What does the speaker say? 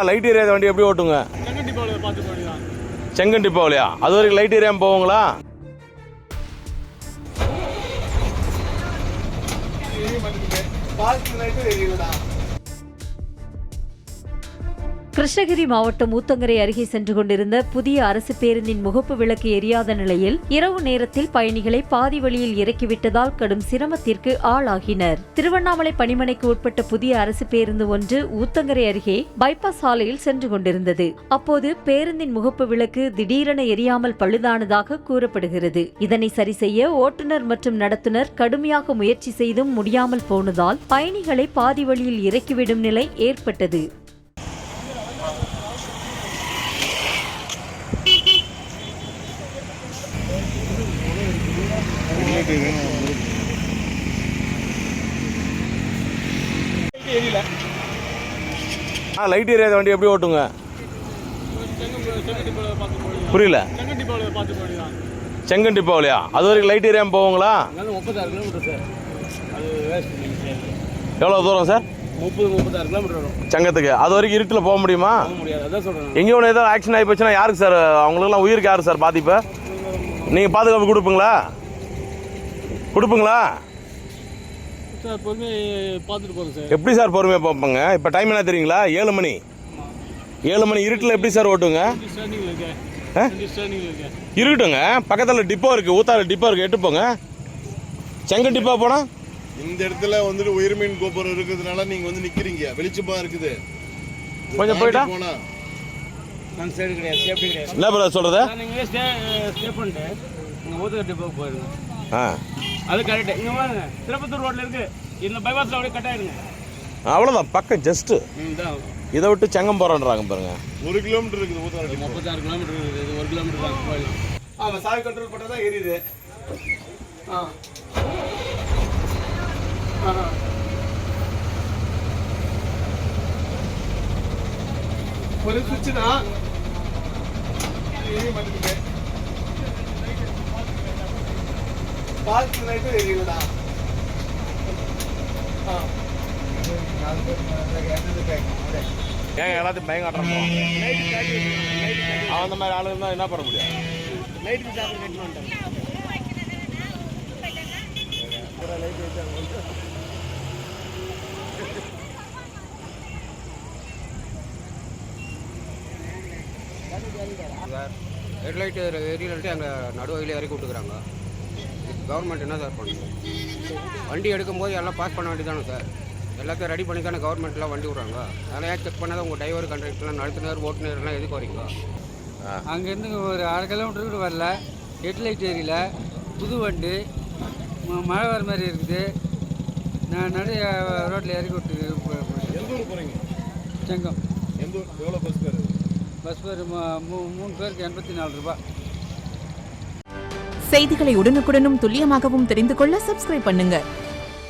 Light area வண்டி எப்படி ஓட்டுங்க? செங்கண்டி போகலையா? அது வரைக்கும் லைட் ஏரியா போவங்களா? கிருஷ்ணகிரி மாவட்டம் ஊத்தங்கரை அருகே சென்று கொண்டிருந்த புதிய அரசு பேருந்தின் முகப்பு விளக்கு எரியாத நிலையில் இரவு நேரத்தில் பயணிகளை பாதி வழியில் இறக்கிவிட்டதால் கடும் சிரமத்திற்கு ஆளாகினர். திருவண்ணாமலை பணிமனைக்கு உட்பட்ட புதிய அரசு பேருந்து ஒன்று ஊத்தங்கரை அருகே பைபாஸ் சாலையில் சென்று கொண்டிருந்தது. அப்போது பேருந்தின் முகப்பு விளக்கு திடீரென எரியாமல் பழுதானதாக கூறப்படுகிறது. இதனை சரி செய்ய ஓட்டுநர் மற்றும் நடத்துனர் கடுமையாக முயற்சி செய்தும் முடியாமல் போனதால் பயணிகளை பாதி வழியில் இறக்கிவிடும் நிலை ஏற்பட்டது. லைட் ஏரியா வண்டி எப்படி ஓட்டுங்க? புரியல. செங்கண்டி போகலையா? அது வரைக்கும் லைட் ஏரியா போவங்களா? எவ்வளோ தூரம் சார்? 30-36 கிலோமீட்டர் வரும் செங்கத்துக்கு. அது வரைக்கும் இருட்டில் போக முடியுமா? எங்கேயோ ஒன்று ஏதோ ஆக்சிடென்ட் ஆகி போச்சுன்னா யாருக்கு சார்? அவங்களுக்குலாம் உயிருக்கு யாரு சார் பாதிப்பு? நீங்கள் பாதுகாப்பு கொடுப்பீங்களா? சார் பொறுமையாக பார்த்துட்டு போகிறோம் சார். எப்படி சார் பொறுமையாக பார்ப்போங்க? இப்போ டைம் என்ன தெரியுங்களா? 7 மணி. 7 மணி இருட்டில் எப்படி சார் ஓட்டுங்க? இருக்கட்டுங்க, பக்கத்தில் டிப்போ இருக்குது, ஊத்தாறு டிப்போ இருக்குது, எட்டு போங்க. செங்கல் டிப்போ போனால் இந்த இடத்துல வந்துட்டு உயர்மின் கோபுரம் இருக்கிறதுனால நீங்க வந்து நிக்கிறீங்க, வெளிச்சமா இருக்குது. கொஞ்சம் போயிட்டா போனா நான் சைடு கிடையாது, சேஃப்டி கிடையாது. என்ன பிரதர் சொல்றது? நீங்க ஸ்டே பண்ணிட்டு இங்க ஊத்துற டிப்போக்கு போயிருங்க. அது கரெக்ட். இங்க வாங்க, திருப்பத்தூர் ரோட்ல இருக்கு. இந்த பைபாஸ்ல அப்படியே கட் ஆயிடுங்க. அவ்வளோதான், பக்கம் ஜஸ்ட். இதை விட்டு செங்கம் போறோன்றாங்க பாருங்க. 1 கிலோமீட்டர் இருக்குது ஊத்தாறு. 36 கிலோமீட்டர் இருக்குது. இது 1 கிலோமீட்டர் தான் போயிடலாம். ஆமா, சாவி கண்ட்ரோல் பண்ணா தான் எரியுது. ஒரு சுவிட்ச் தான் எரிய மாட்டேங்குது. பால்ஸ் லைட் எரியலடா. ஏன் எல்லாத்தையும் பயம் காட்டுறோம்? அந்த மாதிரி ஆளு இருந்தால் என்ன பண்ண முடியும்? லைட் சாப்பிட்டு கட்டி வந்துட்டாங்க. ரெட் லைட் ஏரியில்ட்டு அங்கே நடுவகையில் இறக்கி விட்டுக்கிறாங்க. கவர்மெண்ட் என்ன சார் பண்ணுங்க? வண்டி எடுக்கும்போது எல்லாம் பாஸ் பண்ண வேண்டியதானே சார்? எல்லாத்தையும் ரெடி பண்ணி தானே கவர்மெண்ட்லாம் வண்டி விட்றாங்க. அதெல்லாம் செக் பண்ணாதான் உங்கள் டிரைவர் கண்டக்டர்லாம் நடத்துனர் ஓட்டுநர்லாம் எதுக்கு வரீங்க? அங்கேருந்து ஒரு 1/2 கிலோமீட்டர் கூட வரல. ரெட் லைட் ஏரியில் புது வண்டி மழை வர மாதிரி இருக்குது. நான் நிறைய ரோட்டில் இறக்கி விட்டு. எந்த ஊர் போகிறீங்க? செங்கம். எந்த ஊர்? எவ்வளோ பஸ் பேர்? பஸ் பேர் 3 பேருக்கு 84 ரூபாய். செய்திகளை உடனுக்குடனும் துல்லியமாகவும் தெரிந்து கொள்ள சப்ஸ்கிரைப் பண்ணுங்க.